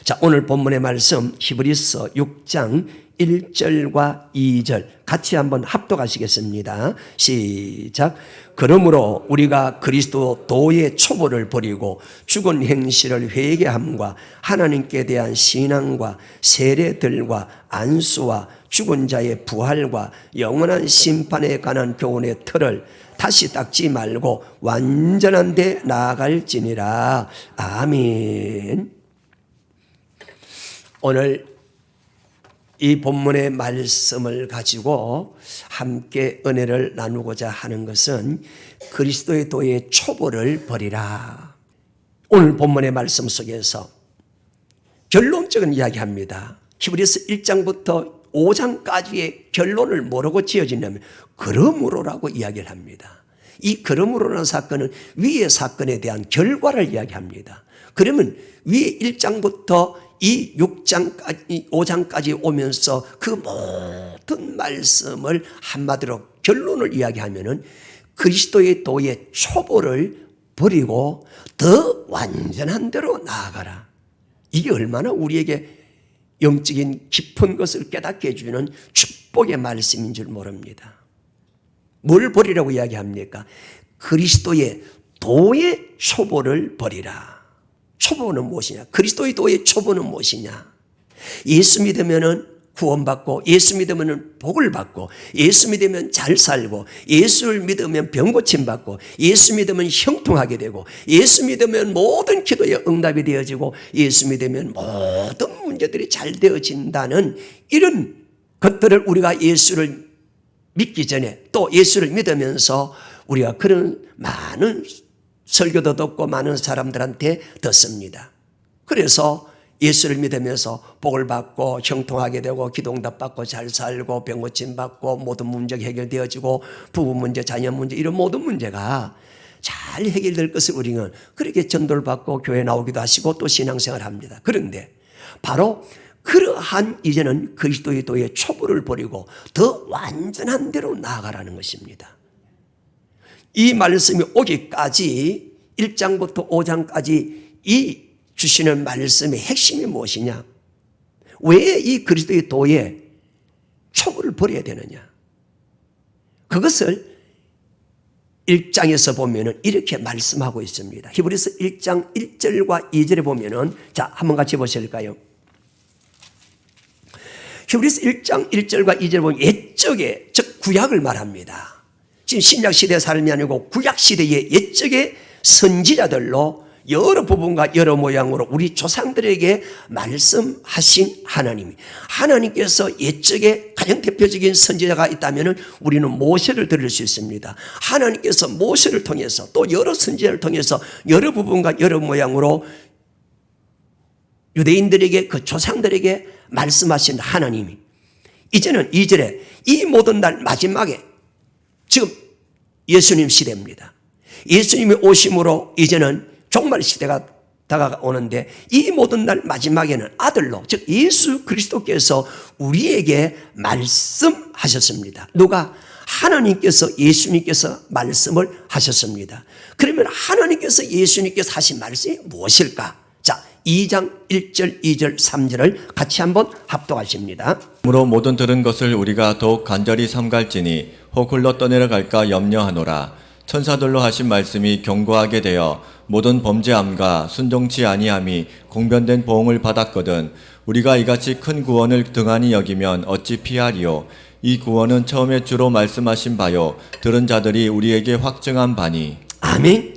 자, 오늘 본문의 말씀 히브리서 6장 1절과 2절 같이 한번 합독하시겠습니다. 시작. 그러므로 우리가 그리스도 도의 초보를 버리고 죽은 행실을 회개함과 하나님께 대한 신앙과 세례들과 안수와 죽은 자의 부활과 영원한 심판에 관한 교훈의 틀을 다시 닦지 말고 완전한 데 나아갈지니라. 아멘. 오늘 이 본문의 말씀을 가지고 함께 은혜를 나누고자 하는 것은 그리스도의 도의 초보를 버리라. 오늘 본문의 말씀 속에서 결론적인 이야기합니다. 히브리서 1장부터 5장까지의 결론을 뭐라고 지어지냐면 그러므로라고 이야기를 합니다. 이 그러므로라는 사건은 위의 사건에 대한 결과를 이야기합니다. 그러면 위의 1장부터 이 6장까지 5장까지 오면서 그 모든 말씀을 한마디로 결론을 이야기하면은 그리스도의 도의 초보를 버리고 더 완전한 대로 나아가라. 이게 얼마나 우리에게 영적인 깊은 것을 깨닫게 해주는 축복의 말씀인 줄 모릅니다. 뭘 버리라고 이야기합니까? 그리스도의 도의 초보를 버리라. 초보는 무엇이냐? 그리스도의 도의 초보는 무엇이냐? 예수 믿으면은 구원받고, 예수 믿으면 복을 받고, 예수 믿으면 잘 살고, 예수를 믿으면 병 고침 받고, 예수 믿으면 형통하게 되고, 예수 믿으면 모든 기도에 응답이 되어지고, 예수 믿으면 모든 문제들이 잘 되어진다는 이런 것들을 우리가 예수를 믿기 전에 또 예수를 믿으면서 우리가 그런 많은 설교도 듣고 많은 사람들한테 듣습니다. 그래서 예수를 믿으면서 복을 받고 형통하게 되고 기도응답 받고 잘 살고 병 고침 받고 모든 문제가 해결되어지고 부부 문제, 자녀 문제 이런 모든 문제가 잘 해결될 것을 우리는 그렇게 전도를 받고 교회 나오기도 하시고 또 신앙생활을 합니다. 그런데 바로 그러한 이제는 그리스도의 도의 초보를 버리고 더 완전한 대로 나아가라는 것입니다. 이 말씀이 오기까지 1장부터 5장까지 이 주시는 말씀의 핵심이 무엇이냐? 왜 이 그리스도의 도의 초보를 버려야 되느냐? 그것을 1장에서 보면은 이렇게 말씀하고 있습니다. 히브리서 1장 1절과 2절에 보면은 자, 한번 같이 보실까요? 히브리서 1장 1절과 2절에 보면 옛적에 즉 구약을 말합니다. 지금 신약 시대의 삶이 아니고 구약 시대의 옛적의 선지자들로 여러 부분과 여러 모양으로 우리 조상들에게 말씀하신 하나님께서 옛적에 가장 대표적인 선지자가 있다면 우리는 모세를 들을 수 있습니다. 하나님께서 모세를 통해서 또 여러 선지자를 통해서 여러 부분과 여러 모양으로 유대인들에게 그 조상들에게 말씀하신 하나님이 이제는 2절에 이 모든 날 마지막에 지금 예수님 시대입니다. 예수님이 오심으로 이제는 종말 시대가 다가오는데 이 모든 날 마지막에는 아들로 즉 예수 그리스도께서 우리에게 말씀하셨습니다. 누가? 하나님께서 예수님께서 말씀을 하셨습니다. 그러면 하나님께서 예수님께서 하신 말씀이 무엇일까? 자, 2장 1절 2절 3절을 같이 한번 합독하십니다. 그러므로 모든 들은 것을 우리가 더욱 간절히 삼갈지니 혹 흘러 떠내려갈까 염려하노라. 천사들로 하신 말씀이 견고하게 되어 모든 범죄함과 순종치 아니함이 공변된 보응을 받았거든 우리가 이같이 큰 구원을 등한히 여기면 어찌 피하리요. 이 구원은 처음에 주로 말씀하신 바요 들은 자들이 우리에게 확증한 바니. 아멘.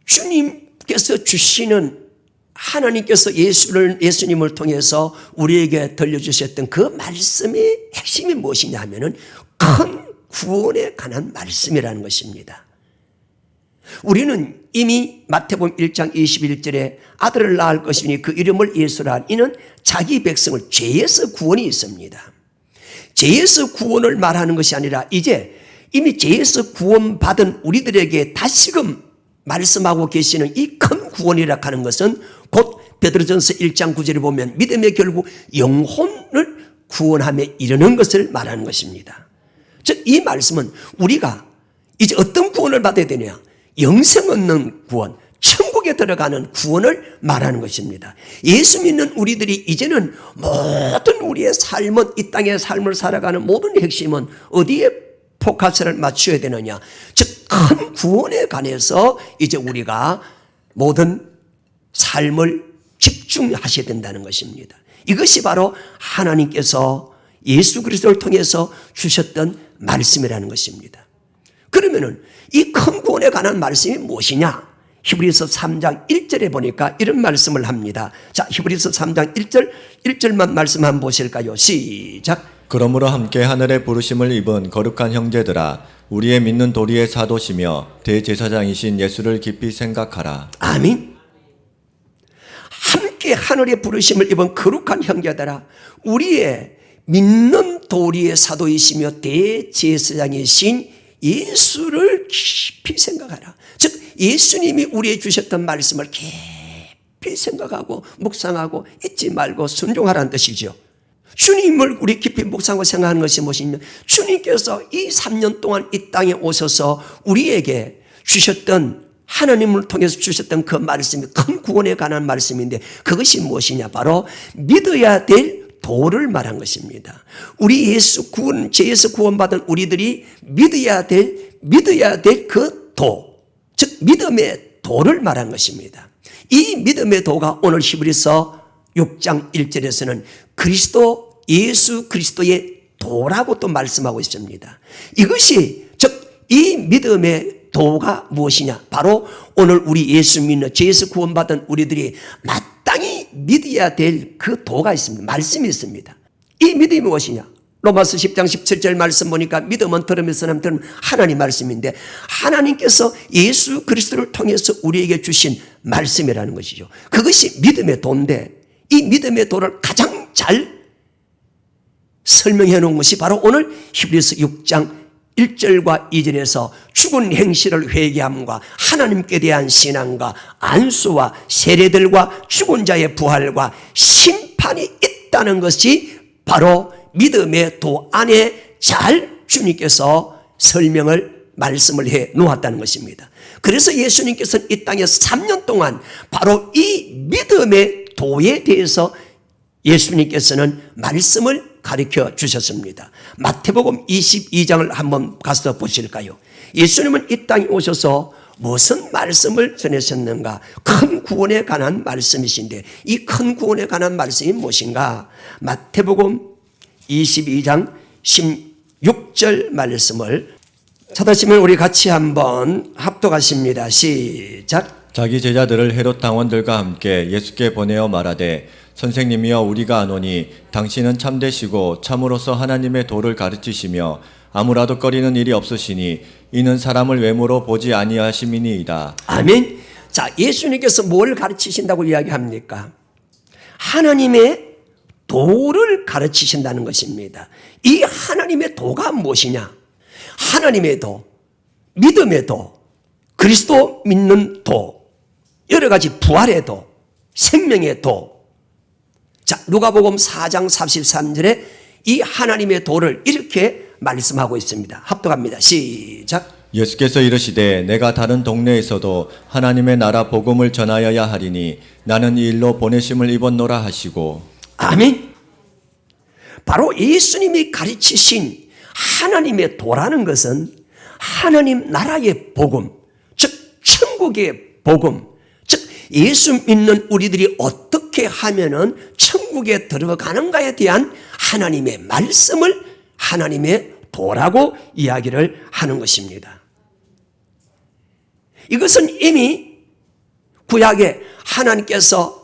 주님께서 주시는 하나님께서 예수님을 통해서 우리에게 들려주셨던 그 말씀의 핵심이 무엇이냐 하면은 큰 구원에 관한 말씀이라는 것입니다. 우리는 이미 마태복음 1장 21절에 아들을 낳을 것이니 그 이름을 예수라 한 이는 자기 백성을 죄에서 구원이 있습니다. 죄에서 구원을 말하는 것이 아니라 이제 이미 죄에서 구원받은 우리들에게 다시금 말씀하고 계시는 이 큰 구원이라 하는 것은 곧 베드로전서 1장 9절에 보면 믿음의 결국 영혼을 구원함에 이르는 것을 말하는 것입니다. 즉 이 말씀은 우리가 이제 어떤 구원을 받아야 되냐? 영생 얻는 구원, 천국 천국에 들어가는 구원을 말하는 것입니다. 예수 믿는 우리들이 이제는 모든 우리의 삶은, 이 땅의 삶을 살아가는 모든 핵심은 어디에 포커스를 맞춰야 되느냐, 즉 큰 구원에 관해서 이제 우리가 모든 삶을 집중하셔야 된다는 것입니다. 이것이 바로 하나님께서 예수 그리스도를 통해서 주셨던 말씀이라는 것입니다. 그러면은 이 큰 구원에 관한 말씀이 무엇이냐? 히브리서 3장 1절에 보니까 이런 말씀을 합니다. 자, 히브리서 3장 1절만 말씀 한번 보실까요? 시작. 그러므로 함께 하늘의 부르심을 입은 거룩한 형제들아, 우리의 믿는 도리의 사도시며 대제사장이신 예수를 깊이 생각하라. 아멘. 함께 하늘의 부르심을 입은 거룩한 형제들아, 우리의 믿는 도리의 사도이시며 대제사장이신 예수를 깊이 생각하라. 즉 예수님이 우리에게 주셨던 말씀을 깊이 생각하고 묵상하고 잊지 말고 순종하라는 뜻이죠. 주님을 우리 깊이 묵상하고 생각하는 것이 무엇이냐, 주님께서 이 3년 동안 이 땅에 오셔서 우리에게 주셨던, 하나님을 통해서 주셨던 그 말씀이 큰 구원에 관한 말씀인데, 그것이 무엇이냐, 바로 믿어야 될 도를 말한 것입니다. 우리 죄에서 구원받은 우리들이 믿어야 될 그 도, 즉 믿음의 도를 말한 것입니다. 이 믿음의 도가 오늘 히브리서 6장 1절에서는 예수 그리스도의 도라고 또 말씀하고 있습니다. 이것이, 즉 이 믿음의 도가 무엇이냐, 바로 오늘 우리 예수 믿는, 죄에서 구원받은 우리들이 마땅히 믿어야 될 그 도가 있습니다. 말씀이 있습니다. 이 믿음이 무엇이냐, 로마서 10장 17절 말씀 보니까 믿음은 들으면서 들으면 하나님 말씀인데, 하나님께서 예수 그리스도를 통해서 우리에게 주신 말씀이라는 것이죠. 그것이 믿음의 도인데, 이 믿음의 도를 가장 잘 설명해 놓은 것이 바로 오늘 히브리서 6장 1절과 2절에서 죽은 행실을 회개함과 하나님께 대한 신앙과 안수와 세례들과 죽은 자의 부활과 심판이 있다는 것이 바로 믿음의 도 안에 잘 주님께서 말씀을 해 놓았다는 것입니다. 그래서 예수님께서는 이 땅에서 3년 동안 바로 이 믿음의 도에 대해서 예수님께서는 말씀을 가르쳐 주셨습니다. 마태복음 22장을 한번 가서 보실까요? 예수님은 이 땅에 오셔서 무슨 말씀을 전하셨는가? 큰 구원에 관한 말씀이신데, 이 큰 구원에 관한 말씀이 무엇인가? 마태복음 22장 16절 말씀을 찾으시면 우리 같이 한번 합독하십니다. 시작. 자기 제자들을 헤롯 당원들과 함께 예수께 보내어 말하되, 선생님이여, 우리가 아노니 당신은 참되시고 참으로서 하나님의 도를 가르치시며 아무라도 꺼리는 일이 없으시니 이는 사람을 외모로 보지 아니하심이니이다. 아멘. 자, 예수님께서 뭘 가르치신다고 이야기합니까? 하나님의 도를 가르치신다는 것입니다. 이 하나님의 도가 무엇이냐? 하나님의 도, 믿음의 도, 그리스도 믿는 도, 여러 가지 부활의 도, 생명의 도. 자, 누가복음 4장 33절에 이 하나님의 도를 이렇게 말씀하고 있습니다. 합독합니다. 시작. 예수께서 이르시되, 내가 다른 동네에서도 하나님의 나라 복음을 전하여야 하리니 나는 이 일로 보내심을 입었노라 하시고. 아멘. 바로 예수님이 가르치신 하나님의 도라는 것은 하나님 나라의 복음, 즉 천국의 복음, 즉 예수 믿는 우리들이 어떻게 하면은 천국에 들어가는가에 대한 하나님의 말씀을 하나님의 도라고 이야기를 하는 것입니다. 이것은 이미 구약에 하나님께서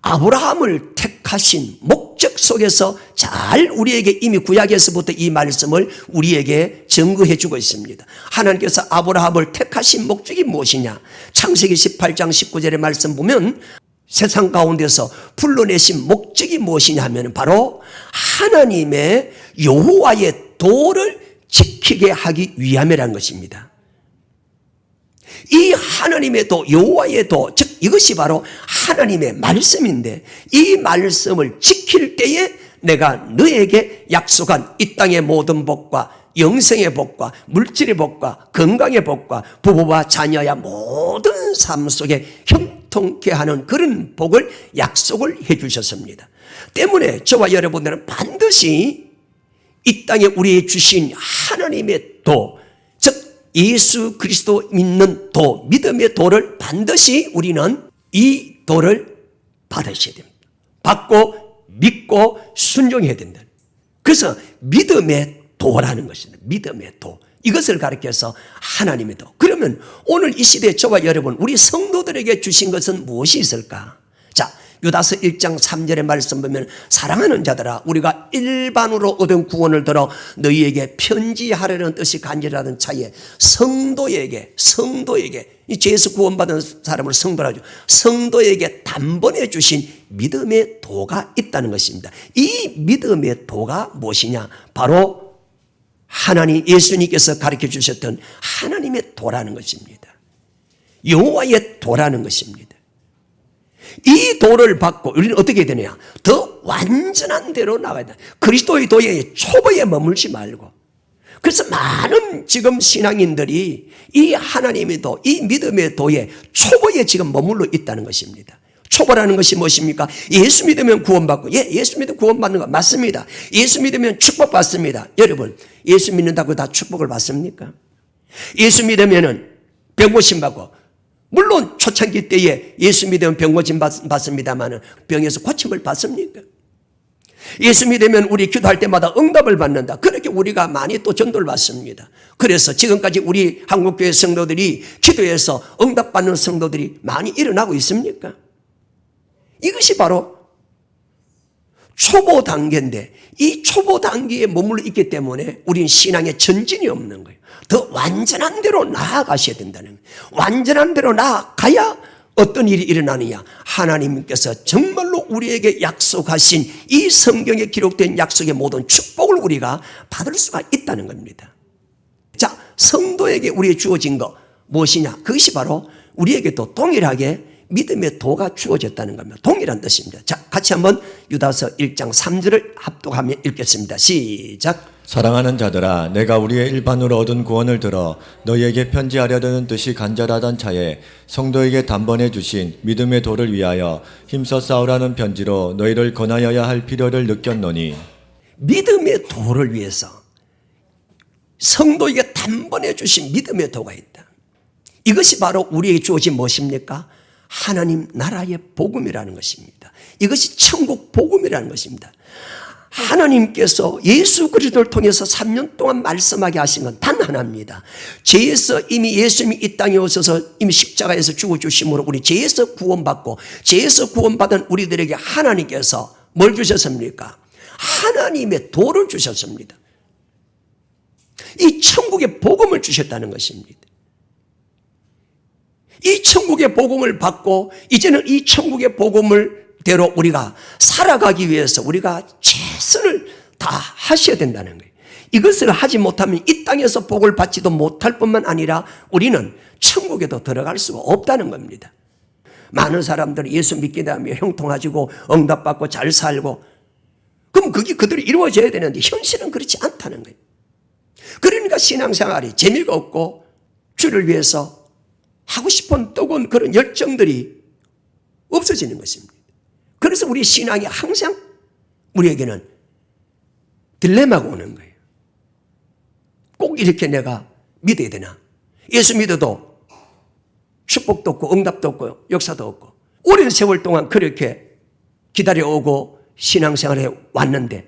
아브라함을 택하신 목적 속에서 잘 우리에게 이미 구약에서부터 이 말씀을 우리에게 증거해 주고 있습니다. 하나님께서 아브라함을 택하신 목적이 무엇이냐? 창세기 18장 19절의 말씀 보면 세상 가운데서 불러내신 목적이 무엇이냐 하면 바로 하나님의 여호와의 도를 지키게 하기 위함이라는 것입니다. 이 하나님의 도, 여호와의 도, 즉 이것이 바로 하나님의 말씀인데, 이 말씀을 지킬 때에 내가 너에게 약속한 이 땅의 모든 복과 영생의 복과 물질의 복과 건강의 복과 부부와 자녀야 모든 삶 속에 형통케 하는 그런 복을 약속을 해 주셨습니다. 때문에 저와 여러분들은 반드시 이 땅에 우리에게 주신 하나님의 도, 즉 예수 그리스도 믿는 도, 믿음의 도를 반드시 우리는 이 도를 받으셔야 됩니다. 받고 믿고 순종해야 된다. 그래서 믿음의 도라는 것입니다. 믿음의 도. 이것을 가리켜서 하나님의 도. 그러면 오늘 이 시대에 저와 여러분, 우리 성도들에게 주신 것은 무엇이 있을까? 자, 유다서 1장 3절의 말씀 보면 사랑하는 자들아 우리가 일반으로 얻은 구원을 들어 너희에게 편지하려는 뜻이 간절하던 차에 성도에게 이 죄에서 구원받은 사람을 성도라죠. 성도에게 단번에 주신 믿음의 도가 있다는 것입니다. 이 믿음의 도가 무엇이냐? 바로 하나님 예수님께서 가르쳐 주셨던 하나님의 도라는 것입니다. 여호와의 도라는 것입니다. 이 도를 받고 우리는 어떻게 되느냐? 더 완전한 대로 나가야 된다. 그리스도의 도의 초보에 머물지 말고. 그래서 많은 지금 신앙인들이 이 하나님의 도, 이 믿음의 도의 초보에 지금 머물러 있다는 것입니다. 초보라는 것이 무엇입니까? 예수 믿으면 구원받고, 예수 믿으면 구원받는 거 맞습니다. 예수 믿으면 축복받습니다. 여러분, 예수 믿는다고 다 축복을 받습니까? 예수 믿으면 병고침 받고, 물론 초창기 때에 예수 믿으면 병고침 받습니다만 병에서 고침을 받습니까? 예수 믿으면 우리 기도할 때마다 응답을 받는다. 그렇게 우리가 많이 또 전도를 받습니다. 그래서 지금까지 우리 한국교회 성도들이 기도해서 응답받는 성도들이 많이 일어나고 있습니까? 이것이 바로 초보 단계인데 이 초보 단계에 머물러 있기 때문에 우리는 신앙에 전진이 없는 거예요. 더 완전한 대로 나아가셔야 된다는 거예요. 완전한 대로 나아가야 어떤 일이 일어나느냐? 하나님께서 정말로 우리에게 약속하신 이 성경에 기록된 약속의 모든 축복을 우리가 받을 수가 있다는 겁니다. 자, 성도에게 우리에게 주어진 거 무엇이냐? 그것이 바로 우리에게도 동일하게 믿음의 도가 주어졌다는 겁니다. 동일한 뜻입니다. 자, 같이 한번 유다서 1장 3절을 합독하며 읽겠습니다. 시작. 사랑하는 자들아 내가 우리의 일반으로 얻은 구원을 들어 너희에게 편지하려는 뜻이 간절하던 차에 성도에게 단번에 주신 믿음의 도를 위하여 힘써 싸우라는 편지로 너희를 권하여야 할 필요를 느꼈노니. 믿음의 도를 위해서 성도에게 단번에 주신 믿음의 도가 있다. 이것이 바로 우리에게 주어진 무엇입니까? 하나님 나라의 복음이라는 것입니다. 이것이 천국 복음이라는 것입니다. 하나님께서 예수 그리스도를 통해서 3년 동안 말씀하게 하신 건 단 하나입니다. 죄에서 이미 예수님이 이 땅에 오셔서 이미 십자가에서 죽어주심으로 우리 죄에서 구원받고 죄에서 구원받은 우리들에게 하나님께서 뭘 주셨습니까? 하나님의 도를 주셨습니다. 이 천국의 복음을 주셨다는 것입니다. 이 천국의 복음을 받고 이제는 이 천국의 복음을 대로 우리가 살아가기 위해서 우리가 최선을 다하셔야 된다는 거예요. 이것을 하지 못하면 이 땅에서 복을 받지도 못할 뿐만 아니라 우리는 천국에도 들어갈 수가 없다는 겁니다. 많은 사람들이 예수 믿게 되면 형통하시고 응답받고 잘 살고 그럼 그게 그들이 이루어져야 되는데 현실은 그렇지 않다는 거예요. 그러니까 신앙생활이 재미가 없고 주를 위해서 하고 싶은 뜨거운 그런 열정들이 없어지는 것입니다. 그래서 우리 신앙이 항상 우리에게는 딜레마가 오는 거예요. 꼭 이렇게 내가 믿어야 되나? 예수 믿어도 축복도 없고 응답도 없고 역사도 없고 오랜 세월 동안 그렇게 기다려오고 신앙생활에 왔는데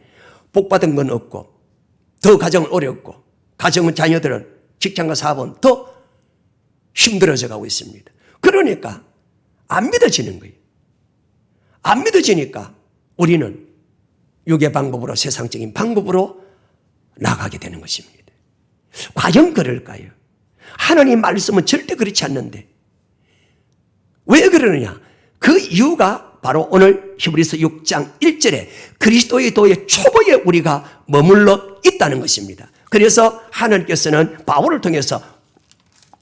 복받은 건 없고 더 가정은 어렵고 가정은 자녀들은 직장과 사업은 더 힘들어져 가고 있습니다. 그러니까 안 믿어지는 거예요. 안 믿어지니까 우리는 육의 방법으로 세상적인 방법으로 나가게 되는 것입니다. 과연 그럴까요? 하나님 말씀은 절대 그렇지 않는데 왜 그러느냐? 그 이유가 바로 오늘 히브리서 6장 1절에 그리스도의 도의 초보에 우리가 머물러 있다는 것입니다. 그래서 하나님께서는 바울을 통해서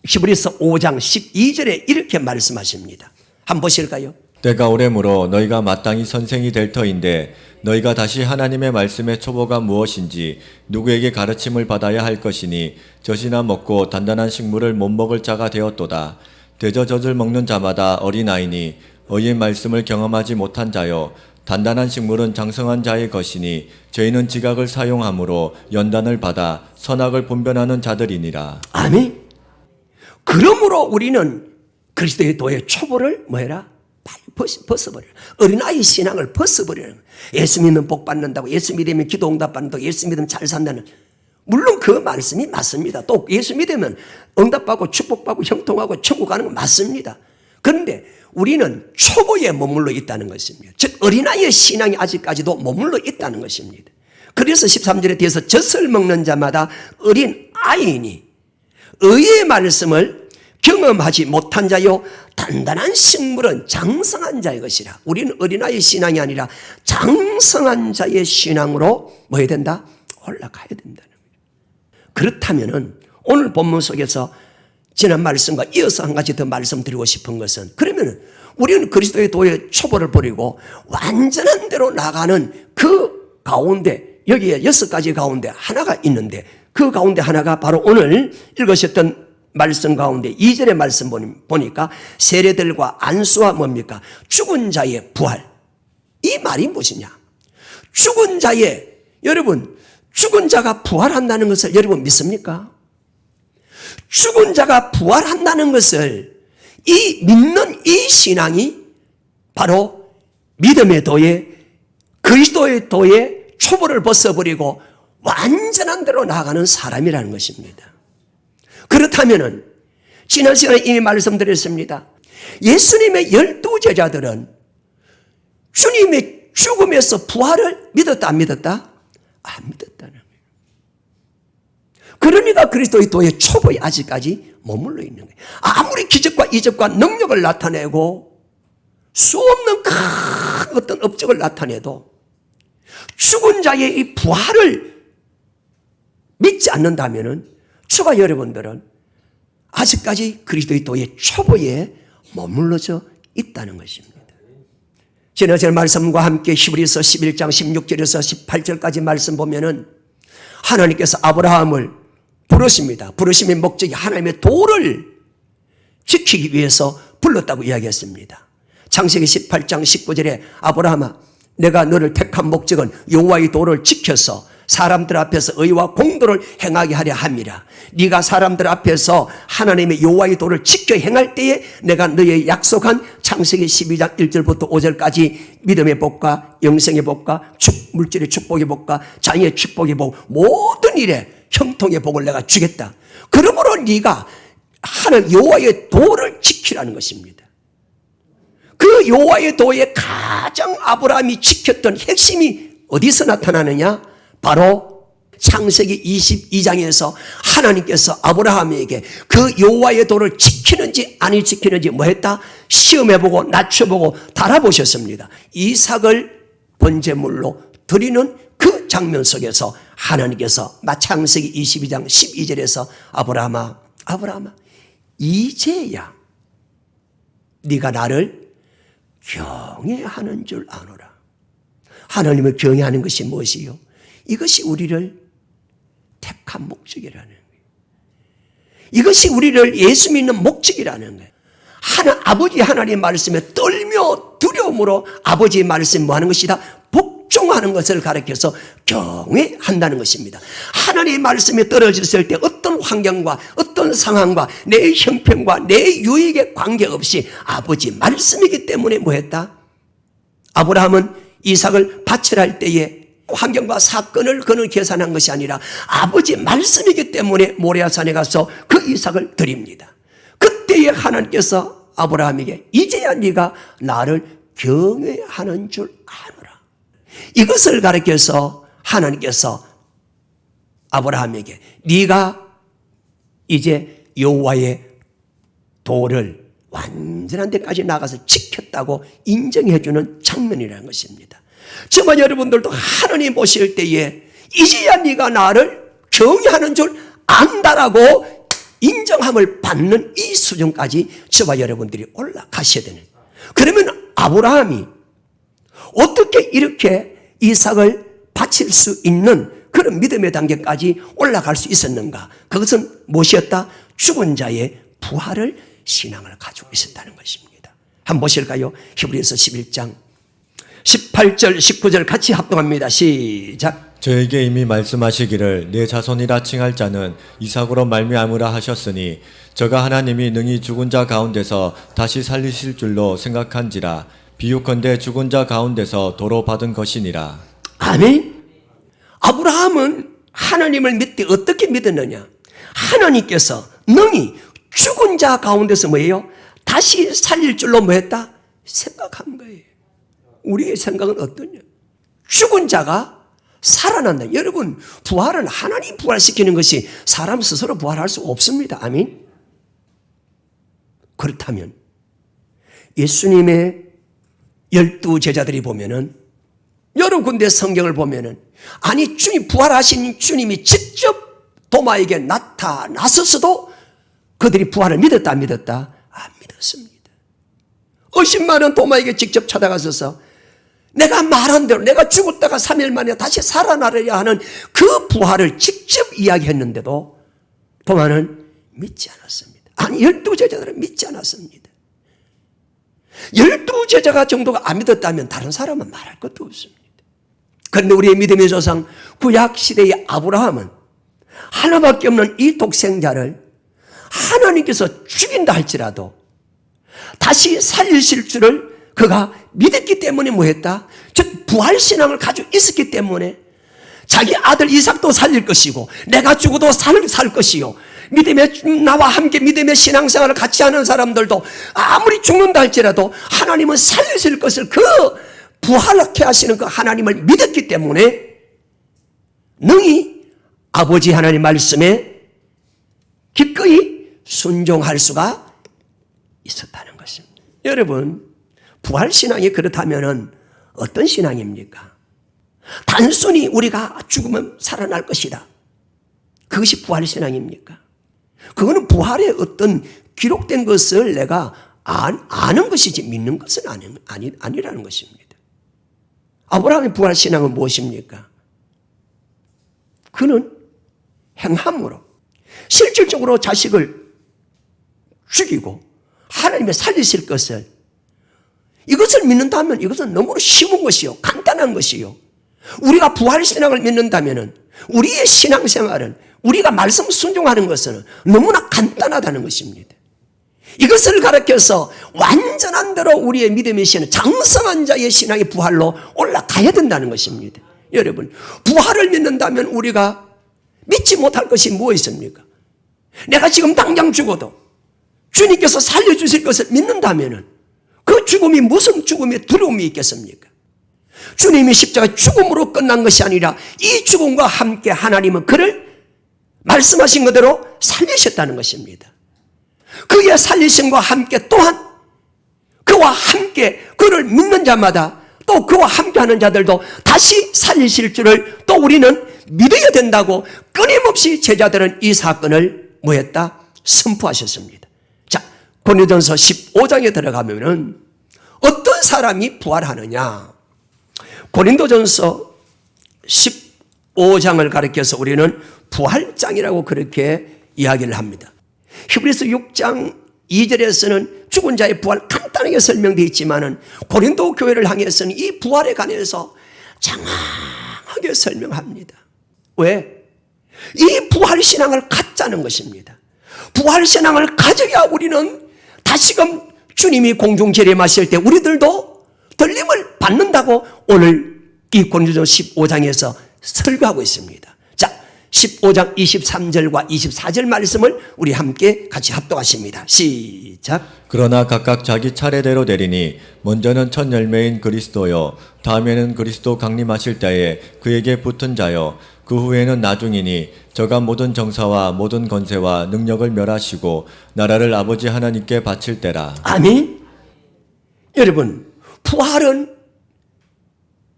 히브리서 5장 12절에 이렇게 말씀하십니다. 한번 보실까요? 때가 오래므로 너희가 마땅히 선생이 될 터인데 너희가 다시 하나님의 말씀의 초보가 무엇인지 누구에게 가르침을 받아야 할 것이니 젖이나 먹고 단단한 식물을 못 먹을 자가 되었도다. 대저 젖을 먹는 자마다 어린아이니 의의 말씀을 경험하지 못한 자요 단단한 식물은 장성한 자의 것이니 저희는 지각을 사용함으로 연단을 받아 선악을 분별하는 자들이니라. 아멘. 그러므로 우리는 그리스도의 도의 초보를 뭐해라? 벗어버려라. 어린아이 신앙을 벗어버리는 거예요. 예수 믿으면 복 받는다고, 예수 믿으면 기도 응답받는다고, 예수 믿으면 잘 산다는, 물론 그 말씀이 맞습니다. 또 예수 믿으면 응답받고 축복받고 형통하고 천국 가는 건 맞습니다. 그런데 우리는 초보에 머물러 있다는 것입니다. 즉 어린아이의 신앙이 아직까지도 머물러 있다는 것입니다. 그래서 13절에 뒤에서 젖을 먹는 자마다 어린아이니 의의 말씀을 경험하지 못한 자요 단단한 식물은 장성한 자의 것이라. 우리는 어린아이의 신앙이 아니라 장성한 자의 신앙으로 뭐 해야 된다? 올라가야 된다는 거예요. 그렇다면 오늘 본문 속에서 지난 말씀과 이어서 한 가지 더 말씀드리고 싶은 것은, 그러면 우리는 그리스도의 도의 초보를 버리고 완전한 대로 나가는 그 가운데, 여기에 6가지 가운데 하나가 있는데, 그 가운데 하나가 바로 오늘 읽으셨던 말씀 가운데 2절의 말씀 보니까 세례들과 안수와 뭡니까? 죽은 자의 부활. 이 말이 무엇이냐? 죽은 자의, 여러분, 죽은 자가 부활한다는 것을 여러분 믿습니까? 죽은 자가 부활한다는 것을 믿는 이 신앙이 바로 믿음의 도에, 그리스도의 도에 초보를 벗어버리고 완전한 대로 나아가는 사람이라는 것입니다. 그렇다면은 지난 시간에 이미 말씀드렸습니다. 예수님의 12제자들은 주님의 죽음에서 부활을 믿었다 안 믿었다? 안 믿었다는 거예요. 그러니까 그리스도의 도의 초보에 아직까지 머물러 있는 거예요. 아무리 기적과 이적과 능력을 나타내고 수 없는 큰 어떤 업적을 나타내도 죽은 자의 이 부활을 믿지 않는다면은 저와 여러분들은 아직까지 그리스도의 도의 초보에 머물러져 있다는 것입니다. 지난절 말씀과 함께 히브리서 11장 16절에서 18절까지 말씀 보면은 하나님께서 아브라함을 부르십니다. 부르심의 목적이 하나님의 도를 지키기 위해서 불렀다고 이야기했습니다. 창세기 18장 19절에 아브라함아, 내가 너를 택한 목적은 여호와의 도를 지켜서 사람들 앞에서 의와 공도를 행하게 하려 함이라. 네가 사람들 앞에서 하나님의 여호와의 도를 지켜 행할 때에 내가 너의 약속한 창세기 12장 1절부터 5절까지 믿음의 복과 영생의 복과 물질의 축복의 복과 자녀의 축복의 복, 모든 일에 형통의 복을 내가 주겠다. 그러므로 네가 하나님 여호와의 도를 지키라는 것입니다. 그 여호와의 도에 가장 아브라함이 지켰던 핵심이 어디서 나타나느냐? 바로 창세기 22장에서 하나님께서 아브라함에게 그 여호와의 도를 지키는지 아니 지키는지 뭐 했다? 시험해보고 낮춰보고 달아보셨습니다. 이삭을 번제물로 드리는 그 장면 속에서 하나님께서 창세기 22장 12절에서 아브라함아 이제야 네가 나를 경외하는 줄 아노라. 하나님을 경외하는 것이 무엇이요? 이것이 우리를 택한 목적이라는 거예요. 이것이 우리를 예수 믿는 목적이라는 거예요. 아버지 하나님의 말씀에 떨며 두려움으로 아버지의 말씀 뭐 하는 것이다? 복종하는 것을 가르쳐서 경외한다는 것입니다. 하나님의 말씀에 떨어졌을 때 어떤 환경과 어떤 상황과 내 형편과 내 유익에 관계없이 아버지 말씀이기 때문에 뭐 했다? 아브라함은 이삭을 바칠할 때에 환경과 사건을 그는 계산한 것이 아니라 아버지 말씀이기 때문에 모레아산에 가서 그 이삭을 드립니다. 그때에 하나님께서 아브라함에게 이제야 네가 나를 경외하는 줄 아노라. 이것을 가르쳐서 하나님께서 아브라함에게 네가 이제 여호와의 도를 완전한 데까지 나가서 지켰다고 인정해 주는 장면이라는 것입니다. 정말 여러분들도 하나님 보실 때에 이제야 네가 나를 경외하는 줄 안다라고 인정함을 받는 이 수준까지 저와 여러분들이 올라가셔야 되는. 그러면 아브라함이 어떻게 이렇게 이삭을 바칠 수 있는 그런 믿음의 단계까지 올라갈 수 있었는가? 그것은 무엇이었다? 죽은 자의 부활을 신앙을 가지고 있었다는 것입니다. 한번 보실까요? 히브리서 11장 18절 19절 같이 합동합니다. 시작. 저에게 이미 말씀하시기를 내 자손이라 칭할 자는 이삭으로 말미암으라 하셨으니 저가 하나님이 능히 죽은 자 가운데서 다시 살리실 줄로 생각한지라 비유컨대 죽은 자 가운데서 도로 받은 것이니라. 아멘. 아브라함은 하나님을 믿되 어떻게 믿었느냐? 하나님께서 능히 죽은 자 가운데서 뭐예요? 다시 살릴 줄로 뭐했다? 생각한 거예요. 우리의 생각은 어떠냐? 죽은 자가 살아난다. 여러분, 부활은 하나님 부활시키는 것이 사람 스스로 부활할 수 없습니다. 아멘. 그렇다면 예수님의 12 제자들이 보면은 여러 군데 성경을 보면은 아니 주님 부활하신 주님이 직접 도마에게 나타났었어도 그들이 부활을 믿었다 안 믿었다? 안 믿었습니다. 의심 많은 도마에게 직접 찾아가서서 내가 말한 대로 내가 죽었다가 3일 만에 다시 살아나려야 하는 그 부활을 직접 이야기했는데도 도마는 믿지 않았습니다. 아니 12 제자들은 믿지 않았습니다. 12 제자가 정도가 안 믿었다면 다른 사람은 말할 것도 없습니다. 그런데 우리의 믿음의 조상 구약시대의 아브라함은 하나밖에 없는 이 독생자를 하나님께서 죽인다 할지라도 다시 살리실 줄을 그가 믿었기 때문에 뭐했다? 즉 부활신앙을 가지고 있었기 때문에 자기 아들 이삭도 살릴 것이고 내가 죽어도 살 것이요 믿음의 나와 함께 믿음의 신앙생활을 같이 하는 사람들도 아무리 죽는다 할지라도 하나님은 살리실 것을 그 부활하게 하시는 그 하나님을 믿었기 때문에 능히 아버지 하나님 말씀에 기꺼이 순종할 수가 있었다는 것입니다. 여러분, 부활신앙이 그렇다면 어떤 신앙입니까? 단순히 우리가 죽으면 살아날 것이다. 그것이 부활신앙입니까? 그거는 부활의 어떤 기록된 것을 내가 아는 것이지 믿는 것은 아니라는 것입니다. 아브라함의 부활신앙은 무엇입니까? 그는 행함으로 실질적으로 자식을 죽이고 하나님의 살리실 것을 이것을 믿는다면 이것은 너무 쉬운 것이요 간단한 것이요 우리가 부활신앙을 믿는다면 우리의 신앙생활은 우리가 말씀 순종하는 것은 너무나 간단하다는 것입니다. 이것을 가르쳐서 완전한 대로 우리의 믿음의 신앙, 장성한 자의 신앙의 부활로 올라가야 된다는 것입니다. 여러분, 부활을 믿는다면 우리가 믿지 못할 것이 무엇입니까? 내가 지금 당장 죽어도 주님께서 살려주실 것을 믿는다면 그 죽음이 무슨 죽음의 두려움이 있겠습니까? 주님이 십자가 죽음으로 끝난 것이 아니라 이 죽음과 함께 하나님은 그를 말씀하신 그대로 살리셨다는 것입니다. 그의 살리심과 함께 또한 그와 함께 그를 믿는 자마다 또 그와 함께하는 자들도 다시 살리실 줄을 또 우리는 믿어야 된다고 끊임없이 제자들은 이 사건을 뭐했다? 선포하셨습니다. 자, 고린도전서 15장에 들어가면은 어떤 사람이 부활하느냐? 고린도전서 15장을 가리켜서 우리는 부활장이라고 그렇게 이야기를 합니다. 히브리서 6장 2절에서는 죽은 자의 부활 간단하게 설명되어 있지만은 고린도 교회를 향해서는 이 부활에 관해서 장황하게 설명합니다. 왜? 이 부활신앙을 갖자는 것입니다. 부활신앙을 가져야 우리는 다시금 주님이 공중 재림하실 때 우리들도 들림을 받는다고 오늘 이 고린도전서 15장에서 설교하고 있습니다. 자, 15장 23절과 24절 말씀을 우리 함께 같이 합독하십니다. 시작. 그러나 각각 자기 차례대로 되리니 먼저는 첫 열매인 그리스도요 다음에는 그리스도 강림하실 때에 그에게 붙은 자요 그 후에는 나중이니 저가 모든 정사와 모든 권세와 능력을 멸하시고 나라를 아버지 하나님께 바칠 때라. 아멘. 여러분, 부활은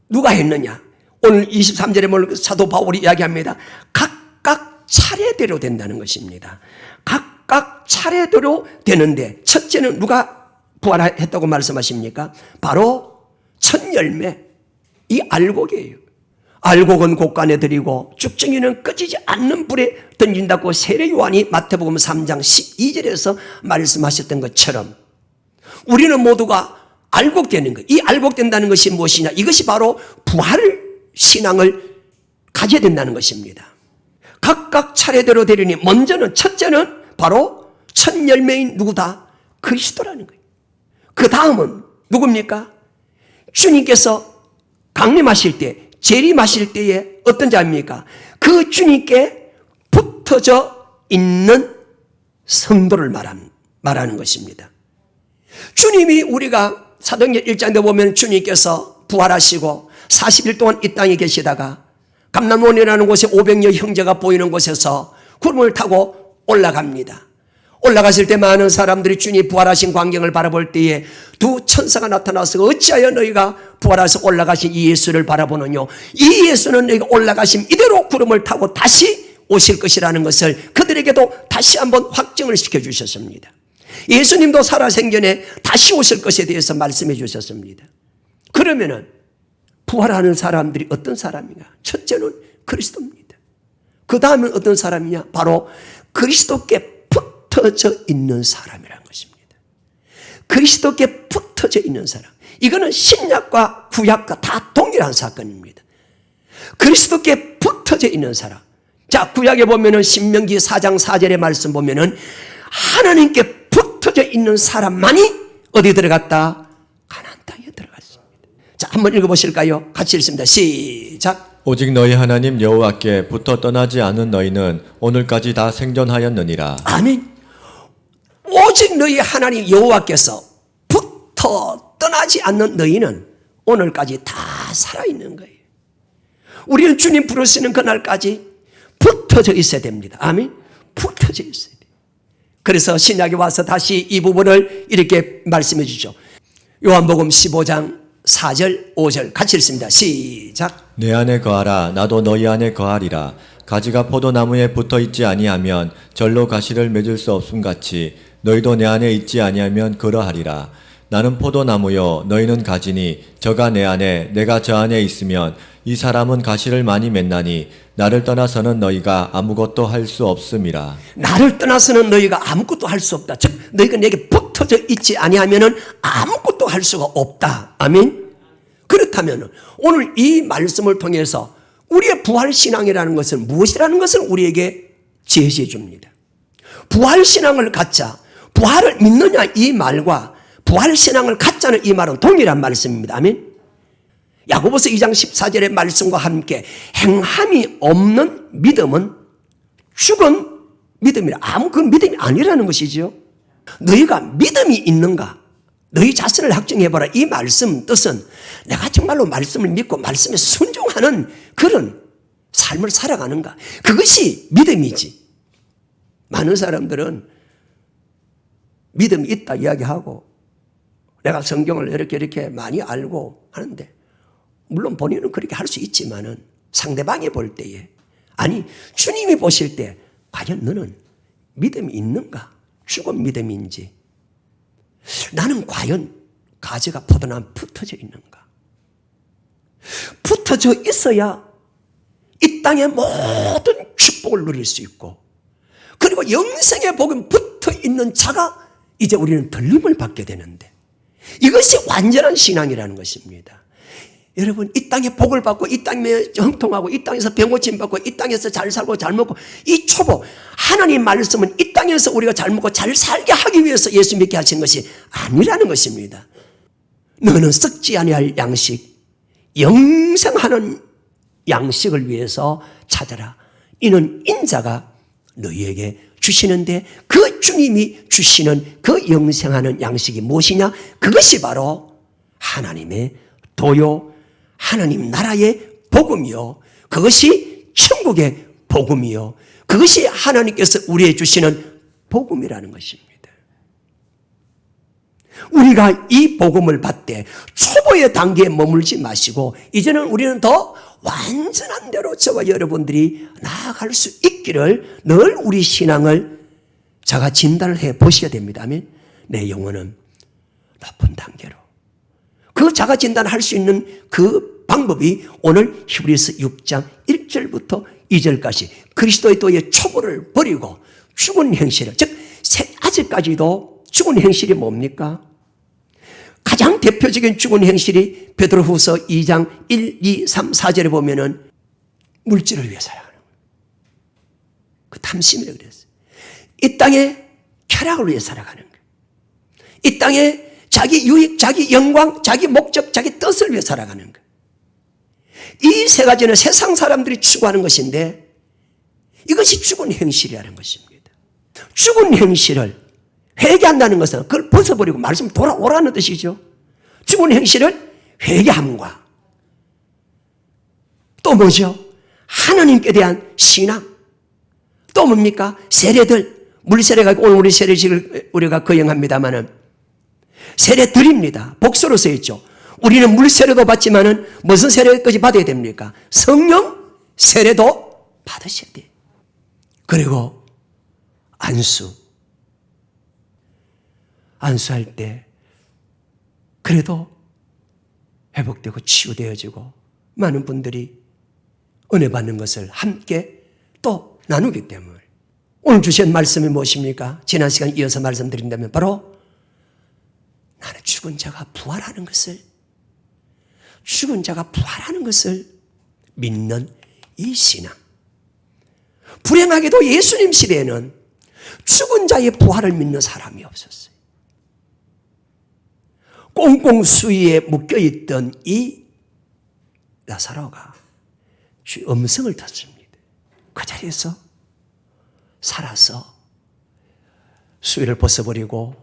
누가 했느냐? 오늘 23절에 사도 바울이 이야기합니다. 각각 차례대로 된다는 것입니다. 각각 차례대로 되는데 첫째는 누가 부활했다고 말씀하십니까? 바로 첫 열매, 이 알곡이에요. 알곡은 곡간에 들이고 쭉정이는 꺼지지 않는 불에 던진다고 세례 요한이 마태복음 3장 12절에서 말씀하셨던 것처럼 우리는 모두가 알곡되는 것, 이 알곡된다는 것이 무엇이냐? 이것이 바로 부활 신앙을 가져야 된다는 것입니다. 각각 차례대로 되리니 먼저는 첫째는 바로 첫 열매인 누구다? 그리스도라는 거예요. 그 다음은 누굽니까? 주님께서 강림하실 때, 재림하실 때에 어떤 자입니까? 그 주님께 붙어져 있는 성도를 말하는 것입니다. 주님이 우리가 사도행전 1장에 보면 주님께서 부활하시고 40일 동안 이 땅에 계시다가 감람원이라는 곳에 500여 형제가 보이는 곳에서 구름을 타고 올라갑니다. 올라갔을 때 많은 사람들이 주님 부활하신 광경을 바라볼 때에 두 천사가 나타나서 어찌하여 너희가 부활해서 올라가신 이 예수를 바라보느냐? 이 예수는 너희가 올라가심 이대로 구름을 타고 다시 오실 것이라는 것을 그들에게도 다시 한번 확증을 시켜주셨습니다. 예수님도 살아생전에 다시 오실 것에 대해서 말씀해 주셨습니다. 그러면은 부활하는 사람들이 어떤 사람인가? 첫째는 그리스도입니다. 그 다음은 어떤 사람이냐? 바로 그리스도께 붙어져 있는 사람이라는 것입니다. 그리스도께 붙어져 있는 사람. 이거는 신약과 구약과 다 동일한 사건입니다. 그리스도께 붙어져 있는 사람. 자, 구약에 보면은 신명기 4장 4절의 말씀 보면은 하나님께 붙어져 있는 사람만이 어디 들어갔다? 가나안 땅에 들어갔습니다. 자, 한번 읽어보실까요? 같이 읽습니다. 시작. 오직 너희 하나님 여호와께 붙어 떠나지 않은 너희는 오늘까지 다 생존하였느니라. 아멘. 오직 너희 하나님 여호와께서 붙어 떠나지 않는 너희는 오늘까지 다 살아있는 거예요. 우리는 주님 부르시는 그날까지 붙어져 있어야 됩니다. 아멘. 붙어져 있어야 돼요. 그래서 신약에 와서 다시 이 부분을 이렇게 말씀해 주죠. 요한복음 15장 4절 5절 같이 읽습니다. 시작. 내 안에 거하라 나도 너희 안에 거하리라. 가지가 포도나무에 붙어 있지 아니하면 절로 가시를 맺을 수 없음 같이 너희도 내 안에 있지 아니하면 그러하리라. 나는 포도나무요 너희는 가지니 저가 내 안에 내가 저 안에 있으면 이 사람은 가시를 많이 맺나니 나를 떠나서는 너희가 아무것도 할 수 없음이라. 나를 떠나서는 너희가 아무것도 할 수 없다. 즉 너희가 내게 붙어져 있지 아니하면 아무것도 할 수가 없다. 아멘. 그렇다면 오늘 이 말씀을 통해서 우리의 부활신앙이라는 것은 무엇이라는 것을 우리에게 제시해 줍니다. 부활신앙을 갖자, 부활을 믿느냐 이 말과 부활신앙을 갖자는 이 말은 동일한 말씀입니다. 아멘. 야고보서 2장 14절의 말씀과 함께 행함이 없는 믿음은 죽은 믿음이라. 아무 그 믿음이 아니라는 것이죠. 너희가 믿음이 있는가? 너희 자신을 확증해봐라. 이 말씀 뜻은 내가 정말로 말씀을 믿고 말씀에 순종하는 그런 삶을 살아가는가? 그것이 믿음이지. 많은 사람들은 믿음이 있다 이야기하고 내가 성경을 이렇게 많이 알고 하는데 물론 본인은 그렇게 할 수 있지만은 상대방이 볼 때에 아니 주님이 보실 때 과연 너는 믿음이 있는가? 죽은 믿음인지 나는 과연 가지가 포도나무에 붙어져 있는가? 붙어져 있어야 이 땅의 모든 축복을 누릴 수 있고 그리고 영생의 복음 붙어 있는 자가 이제 우리는 들림을 받게 되는데 이것이 완전한 신앙이라는 것입니다. 여러분 이 땅에 복을 받고 이 땅에 형통하고 이 땅에서 병고침 받고 이 땅에서 잘 살고 잘 먹고 이 초보 하나님 말씀은 이 땅에서 우리가 잘 먹고 잘 살게 하기 위해서 예수 믿게 하신 것이 아니라는 것입니다. 너는 썩지 아니할 양식 영생하는 양식을 위해서 찾아라. 이는 인자가 너희에게 주시는데 그 주님이 주시는 그 영생하는 양식이 무엇이냐? 그것이 바로 하나님의 도요 하나님 나라의 복음이요. 그것이 천국의 복음이요. 그것이 하나님께서 우리에게 주시는 복음이라는 것입니다. 우리가 이 복음을 받되 초보의 단계에 머물지 마시고 이제는 우리는 더 완전한 대로 저와 여러분들이 나아갈 수 있기를 늘 우리 신앙을 자가 진단을 해 보셔야 됩니다. 아멘. 내 영혼은 높은 단계로. 그 자가 진단할 수 있는 그 방법이 오늘 히브리서 6장 1절부터 2절까지 그리스도의 도의 초보를 버리고 죽은 행실을, 즉 아직까지도 죽은 행실이 뭡니까? 가장 대표적인 죽은 행실이 베드로후서 2장 1, 2, 3, 4절에 보면은 물질을 위해 살아가는 거예요. 그 탐심이라고 그랬어요. 이 땅에 쾌락을 위해 살아가는 거예요. 이 땅에 자기 유익, 자기 영광, 자기 목적, 자기 뜻을 위해 살아가는 거예요. 이 세 가지는 세상 사람들이 추구하는 것인데 이것이 죽은 행실이라는 것입니다. 죽은 행실을 회개한다는 것은 그걸 벗어버리고 말씀 돌아오라는 뜻이죠. 죽은 행실을 회개함과 또 뭐죠? 하나님께 대한 신앙. 또 뭡니까? 세례들. 물세례가 오늘 우리 세례식을 우리가 거행합니다마는 세례 드립니다. 복수로 써 있죠. 우리는 물세례도 받지만은 무슨 세례까지 받아야 됩니까? 성령 세례도 받으셔야 돼요. 그리고 안수할 때 그래도 회복되고 치유되어지고 많은 분들이 은혜 받는 것을 함께 또 나누기 때문에 오늘 주신 말씀이 무엇입니까? 지난 시간 이어서 말씀드린다면 바로 나는 죽은 자가 부활하는 것을 믿는 이 신앙. 불행하게도 예수님 시대에는 죽은 자의 부활을 믿는 사람이 없었어요. 꽁꽁 수위에 묶여있던 이 나사로가 주의 음성을 듣습니다. 그 자리에서 살아서 수위를 벗어버리고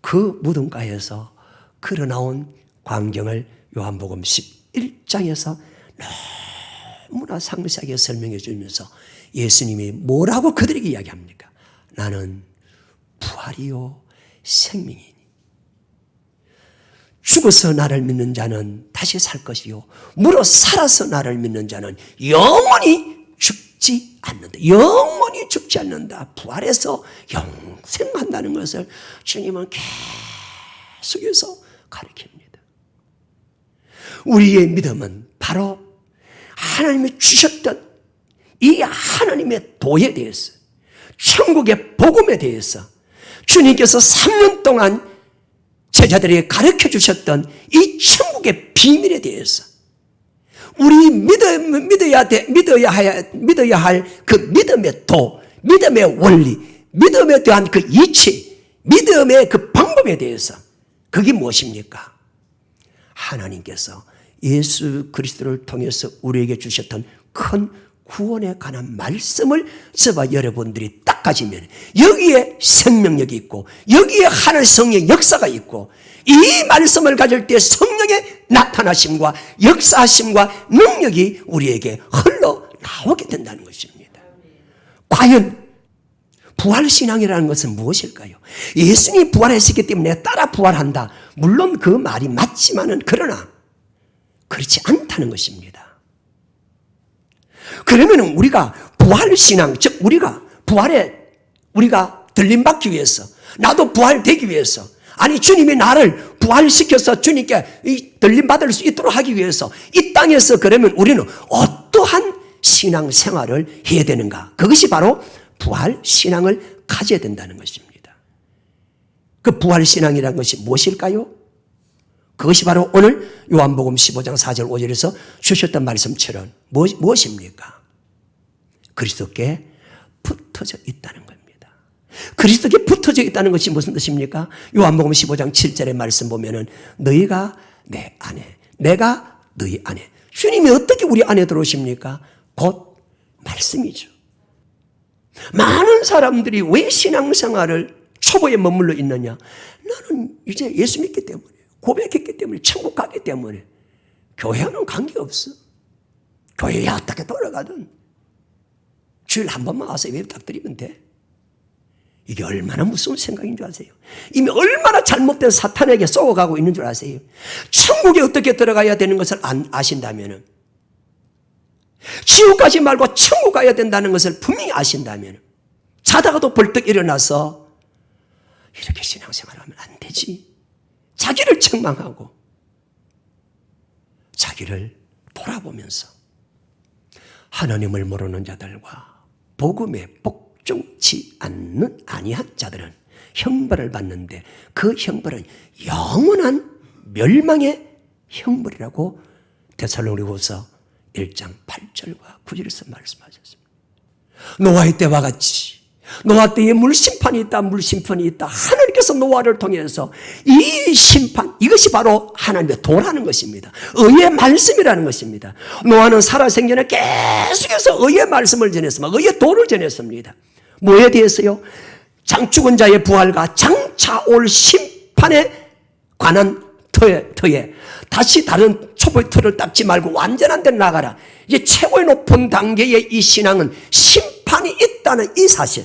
그 무덤가에서 걸어나온 광경을 요한복음 11장에서 너무나 상세하게 설명해 주면서 예수님이 뭐라고 그들에게 이야기합니까? 나는 부활이요 생명이니 죽어서 나를 믿는 자는 다시 살 것이요 물어 살아서 나를 믿는 자는 영원히 죽지 않는다. 영원히 죽지 않는다. 부활해서 영생한다는 것을 주님은 계속해서 가르칩니다. 우리의 믿음은 바로 하나님이 주셨던 이 하나님의 도에 대해서, 천국의 복음에 대해서 주님께서 3년 동안 제자들에게 가르쳐 주셨던 이 천국의 비밀에 대해서 우리 믿어야 할 그 믿음의 도, 믿음의 원리, 믿음에 대한 그 이치, 믿음의 그 방법에 대해서 그게 무엇입니까? 하나님께서 예수 그리스도를 통해서 우리에게 주셨던 큰 구원에 관한 말씀을 저와 여러분들이 딱 가지면 여기에 생명력이 있고 여기에 하늘 성령의 역사가 있고 이 말씀을 가질 때 성령의 나타나심과 역사하심과 능력이 우리에게 흘러나오게 된다는 것입니다. 과연 부활신앙이라는 것은 무엇일까요? 예수님이 부활했기 때문에 따라 부활한다. 물론 그 말이 맞지만은 그러나 그렇지 않다는 것입니다. 그러면 우리가 부활신앙, 즉 우리가 들림받기 위해서, 나도 부활되기 위해서, 아니 주님이 나를 부활시켜서 주님께 들림받을 수 있도록 하기 위해서 이 땅에서 그러면 우리는 어떠한 신앙생활을 해야 되는가? 그것이 바로 부활신앙을 가져야 된다는 것입니다. 그 부활신앙이라는 것이 무엇일까요? 그것이 바로 오늘 요한복음 15장 4절 5절에서 주셨던 말씀처럼 무엇입니까? 그리스도께 붙어져 있다는 겁니다. 그리스도께 붙어져 있다는 것이 무슨 뜻입니까? 요한복음 15장 7절의 말씀 보면은 너희가 내 안에, 내가 너희 안에. 주님이 어떻게 우리 안에 들어오십니까? 곧 말씀이죠. 많은 사람들이 왜 신앙생활을 초보에 머물러 있느냐? 나는 이제 예수 믿기 때문에, 고백했기 때문에, 천국 가기 때문에. 교회와는 관계없어. 교회에 어떻게 돌아가든 주일 한 번만 와서 예배 부탁드리면 돼. 이게 얼마나 무서운 생각인 줄 아세요? 이미 얼마나 잘못된 사탄에게 쏘아가고 있는 줄 아세요? 천국에 어떻게 들어가야 되는 것을 아신다면, 지옥 가지 말고 천국 가야 된다는 것을 분명히 아신다면, 자다가도 벌떡 일어나서 이렇게 신앙생활을 하면 안 되지. 자기를 책망하고 자기를 돌아보면서 하나님을 모르는 자들과 복음에 복종치 아니한 자들은 형벌을 받는데 그 형벌은 영원한 멸망의 형벌이라고 데살로니가후서 1장 8절과 9절에서 말씀하셨습니다. 노아의 때와 같이 노아 때에 물심판이 있다, 물심판이 있다. 하나님께서 노아를 통해서 이 심판, 이것이 바로 하나님의 도라는 것입니다. 의의 말씀이라는 것입니다. 노아는 살아생전에 계속해서 의의 말씀을 전했습니다. 의의 도를 전했습니다. 뭐에 대해서요? 죽은 자의 부활과 장차 올 심판에 관한 터에 다시 다른 초보의 틀을 닦지 말고 완전한 데로 나가라. 이제 최고의 높은 단계의 이 신앙은 심판이 있다는 이 사실.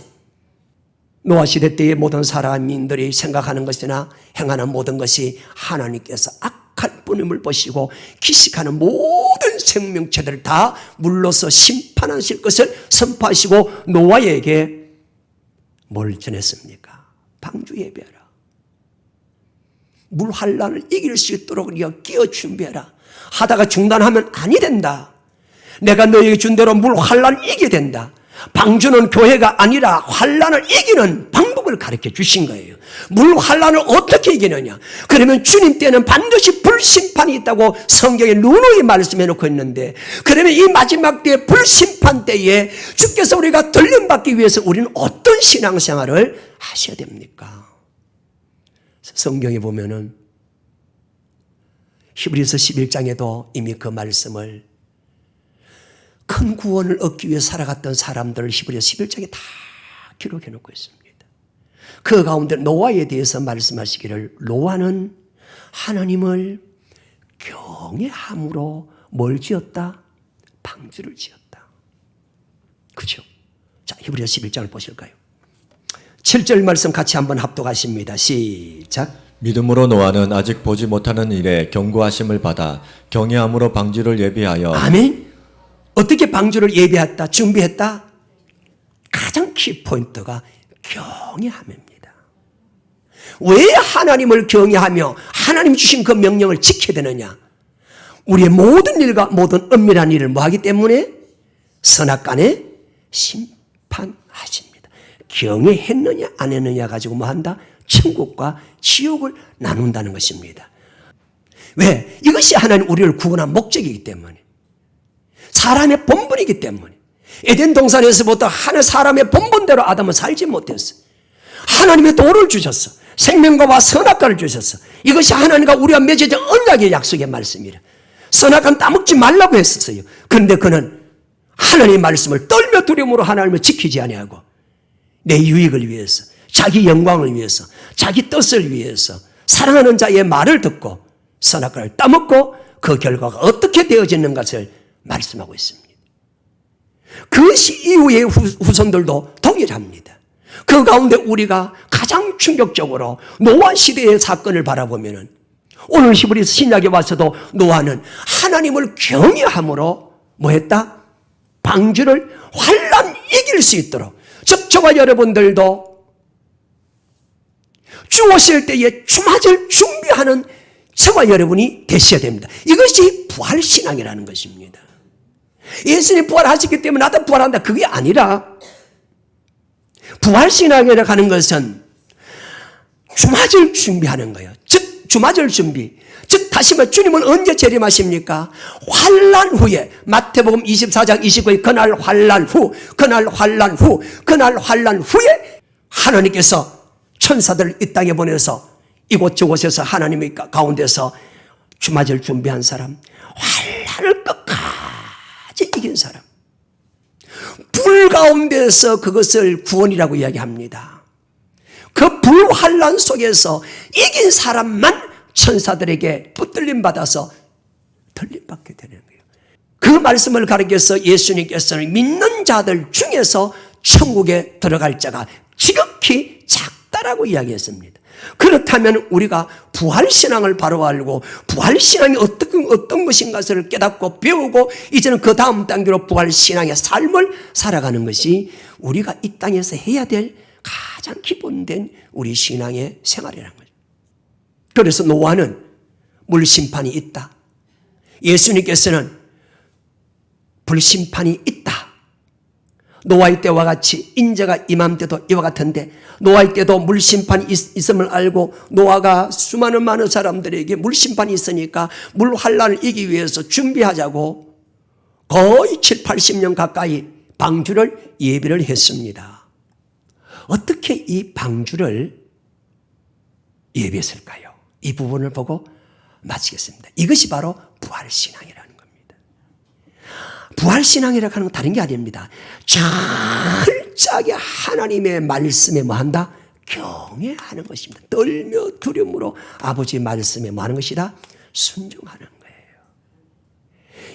노아 시대 때의 모든 사람들이 생각하는 것이나 행하는 모든 것이 하나님께서 악할 뿐임을 보시고 기식하는 모든 생명체들을 다 물러서 심판하실 것을 선포하시고 노아에게 뭘 전했습니까? 방주 예배하라. 물 환란을 이길 수 있도록 우리가 끼어 준비해라. 하다가 중단하면 아니 된다. 내가 너에게 준 대로 물 환란을 이기게 된다. 방주는 교회가 아니라 환란을 이기는 방법을 가르쳐 주신 거예요. 물 환란을 어떻게 이기느냐? 그러면 주님 때는 반드시 불심판이 있다고 성경에 누누이 말씀해 놓고 있는데, 그러면 이 마지막 때의 불심판 때에 주께서 우리가 들림받기 위해서 우리는 어떤 신앙생활을 하셔야 됩니까? 성경에 보면은 히브리서 11장에도 이미 그 말씀을 큰 구원을 얻기 위해 살아갔던 사람들을 히브리서 11장에 다 기록해 놓고 있습니다. 그 가운데 노아에 대해서 말씀하시기를 노아는 하나님을 경외함으로 뭘 지었다? 방주를 지었다. 그렇죠? 자, 히브리서 11장을 보실까요? 7절 말씀 같이 한번 합독하십니다. 시작. 믿음으로 노아는 아직 보지 못하는 일에 경고하심을 받아 경외함으로 방주를 예비하여. 아멘. 어떻게 방주를 예비했다, 준비했다? 가장 키포인트가 경외함입니다. 왜 하나님을 경외하며 하나님 주신 그 명령을 지켜야 되느냐? 우리의 모든 일과 모든 은밀한 일을 뭐 하기 때문에? 선악간에 심판하십니다. 경외했느냐 안 했느냐 가지고 뭐 한다? 천국과 지옥을 나눈다는 것입니다. 왜? 이것이 하나님 우리를 구원한 목적이기 때문에, 사람의 본분이기 때문에. 에덴 동산에서부터 하늘 사람의 본분대로 아담은 살지 못했어. 하나님의 도를 주셨어. 생명과와 선악과를 주셨어. 이것이 하나님과 우리와 맺어진 언약의 약속의 말씀이라. 선악과는 따먹지 말라고 했었어요. 그런데 그는 하나님의 말씀을 떨며 두려움으로 하나님을 지키지 아니하고 내 유익을 위해서, 자기 영광을 위해서, 자기 뜻을 위해서 사랑하는 자의 말을 듣고 선악과를 따먹고 그 결과가 어떻게 되어지는 것을 말씀하고 있습니다. 그것이 이후의 후손들도 동일합니다. 그 가운데 우리가 가장 충격적으로 노아 시대의 사건을 바라보면 오늘 히브리서 신약에 와서도 노아는 하나님을 경외함으로 뭐 했다? 방주를 환난 이길 수 있도록, 즉 저와 여러분들도 주 오실 때에 주맞을 준비하는 저와 여러분이 되셔야 됩니다. 이것이 부활신앙이라는 것입니다. 예수님이 부활하셨기 때문에 나도 부활한다, 그게 아니라 부활신앙이라고 하는 것은 주맞을 준비하는 거예요. 즉 주맞을 준비, 즉 다시 말해 주님은 언제 재림하십니까? 환난 후에. 마태복음 24장 29절 그날 환난 후, 그날 환난 후, 그날 환난 후에 하나님께서 천사들을 이 땅에 보내서 이곳저곳에서 하나님의 가운데서 주맞을 준비한 사람, 환난을 끝까지 이긴 사람, 불 가운데서 그것을 구원이라고 이야기합니다. 그 불환난 속에서 이긴 사람만 천사들에게 붙들림 받아서 들림받게 되는 거예요. 그 말씀을 가르쳐서 예수님께서는 믿는 자들 중에서 천국에 들어갈 자가 지극히 작다라고 이야기했습니다. 그렇다면 우리가 부활신앙을 바로 알고 부활신앙이 어떤 것인가를 깨닫고 배우고 이제는 그 다음 단계로 부활신앙의 삶을 살아가는 것이 우리가 이 땅에서 해야 될 가장 기본된 우리 신앙의 생활이라는 거죠. 그래서 노아는 물심판이 있다. 예수님께서는 불심판이 있다. 노아의 때와 같이 인자가 임함 때도 이와 같은데 노아의 때도 물심판이 있음을 알고 노아가 수많은 많은 사람들에게 물심판이 있으니까 물환란을 이기기 위해서 준비하자고 거의 7, 80년 가까이 방주를 예비를 했습니다. 어떻게 이 방주를 예비했을까요? 이 부분을 보고 마치겠습니다. 이것이 바로 부활신앙이라는 겁니다. 부활신앙이라고 하는 건 다른 게 아닙니다. 철저하게 하나님의 말씀에 뭐한다? 경외하는 것입니다. 떨며 두려움으로 아버지 말씀에 뭐하는 것이다? 순종하는 거예요.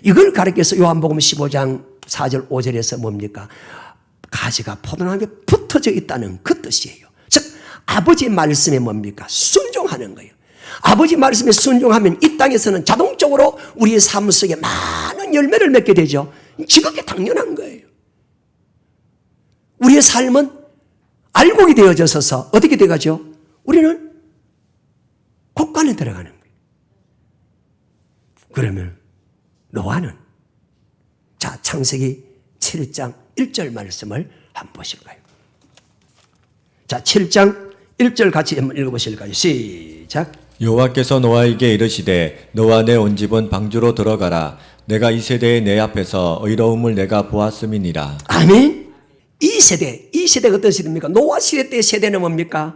이걸 가르쳐서 요한복음 15장 4절 5절에서 뭡니까? 가지가 포도나무에 붙어져 있다는 그 뜻이에요. 즉 아버지 말씀에 뭡니까? 순종하는 거예요. 아버지 말씀에 순종하면 이 땅에서는 자동적으로 우리의 삶 속에 많은 열매를 맺게 되죠. 지극히 당연한 거예요. 우리의 삶은 알곡이 되어져서 어떻게 돼가죠? 우리는 곡간에 들어가는 거예요. 그러면 노아는 자 창세기 7장 1절 말씀을 한번 보실까요? 자 7장 1절 같이 한번 읽어보실까요? 시작. 여호와께서 노아에게 이르시되 너와 내 온 집은 방주로 들어가라. 내가 이 세대에 내 앞에서 의로움을 내가 보았음이니라. 아멘. 이 세대가 어떤 세대입니까? 노아 시대 때 세대는 뭡니까?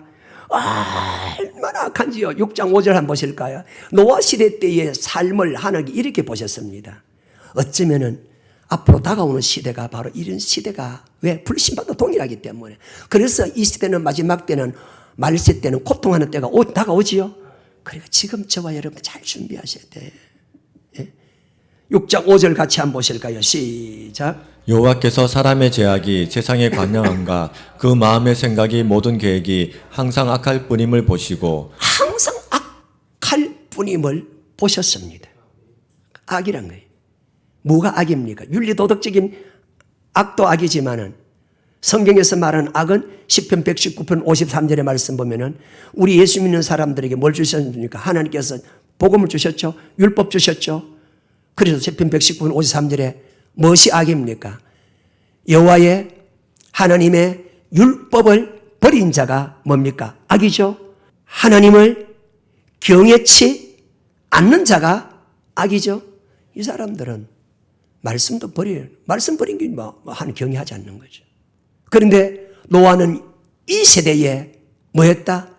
얼마나 악한지요. 6장 5절 한번 보실까요? 노아 시대 때의 삶을 하나님이 이렇게 보셨습니다. 어쩌면은 앞으로 다가오는 시대가 바로 이런 시대가 왜? 불신방도 동일하기 때문에. 그래서 이 시대는 마지막 때는 말세 때는 고통하는 때가 다가오지요. 그러니까 지금 저와 여러분들 잘 준비하셔야 돼. 예? 6장 5절 같이 한번 보실까요? 시작. 여호와께서 사람의 죄악이 세상에 관영함과 그 마음의 생각이 모든 계획이 항상 악할 뿐임을 보시고 항상 악할 뿐임을 보셨습니다. 악이란 거예요. 뭐가 악입니까? 윤리도덕적인 악도 악이지만은 성경에서 말하는 악은 시편 119편 53절의 말씀 보면은 우리 예수 믿는 사람들에게 뭘 주셨습니까? 하나님께서 복음을 주셨죠. 율법 주셨죠. 그래서 시편 119편 53절에 무엇이 악입니까? 여호와의 하나님의 율법을 버린 자가 뭡니까? 악이죠. 하나님을 경외치 않는 자가 악이죠. 이 사람들은 말씀도 버려요. 말씀 버린 게 하나님 경외하지 않는 거죠. 그런데 노아는 이 세대에 뭐했다?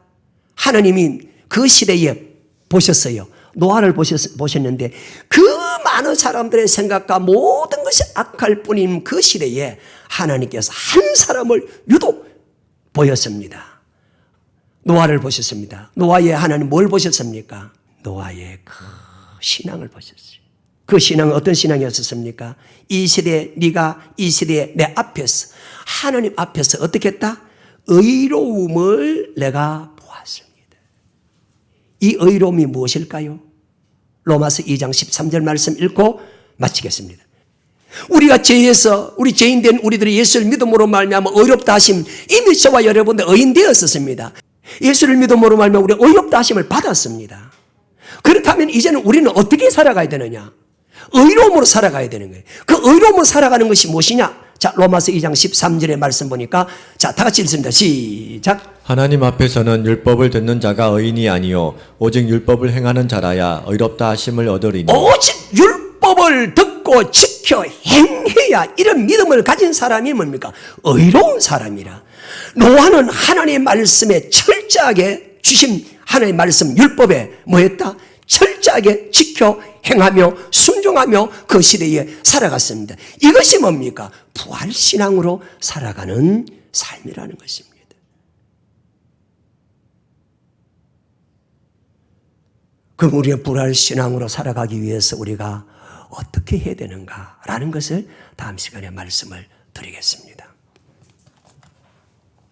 하나님이 그 시대에 보셨어요. 노아를 보셨는데 그 많은 사람들의 생각과 모든 것이 악할 뿐인 그 시대에 하나님께서 한 사람을 유독 보였습니다. 노아를 보셨습니다. 노아의 하나님 뭘 보셨습니까? 노아의 그 신앙을 보셨어요. 그 신앙은 어떤 신앙이었습니까? 이 시대에 네가 이 시대에 내 앞에서 하나님 앞에서 어떻게 했다? 의로움을 내가 보았습니다. 이 의로움이 무엇일까요? 로마서 2장 13절 말씀 읽고 마치겠습니다. 우리가 죄에서 우리 죄인된 우리들이 예수를 믿음으로 말미암아 의롭다 하심 이미 저와 여러분들 의인 되었었습니다. 예수를 믿음으로 말미암아 우리 의롭다 하심을 받았습니다. 그렇다면 이제는 우리는 어떻게 살아가야 되느냐? 의로움으로 살아가야 되는 거예요. 그 의로움으로 살아가는 것이 무엇이냐? 자, 로마서 2장 13절의 말씀 보니까 자, 다 같이 읽습니다. 시작. 하나님 앞에서는 율법을 듣는 자가 의인이 아니요 오직 율법을 행하는 자라야 의롭다 하심을 얻으리니. 오직 율법을 듣고 지켜 행해야 이런 믿음을 가진 사람이 뭡니까? 의로운 사람이라. 노아는 하나님의 말씀에 철저하게 주신 하나님의 말씀 율법에 뭐했다? 철저하게 지켜 행하며 순종하며 그 시대에 살아갔습니다. 이것이 뭡니까? 부활신앙으로 살아가는 삶이라는 것입니다. 그럼 우리가 부활신앙으로 살아가기 위해서 우리가 어떻게 해야 되는가라는 것을 다음 시간에 말씀을 드리겠습니다.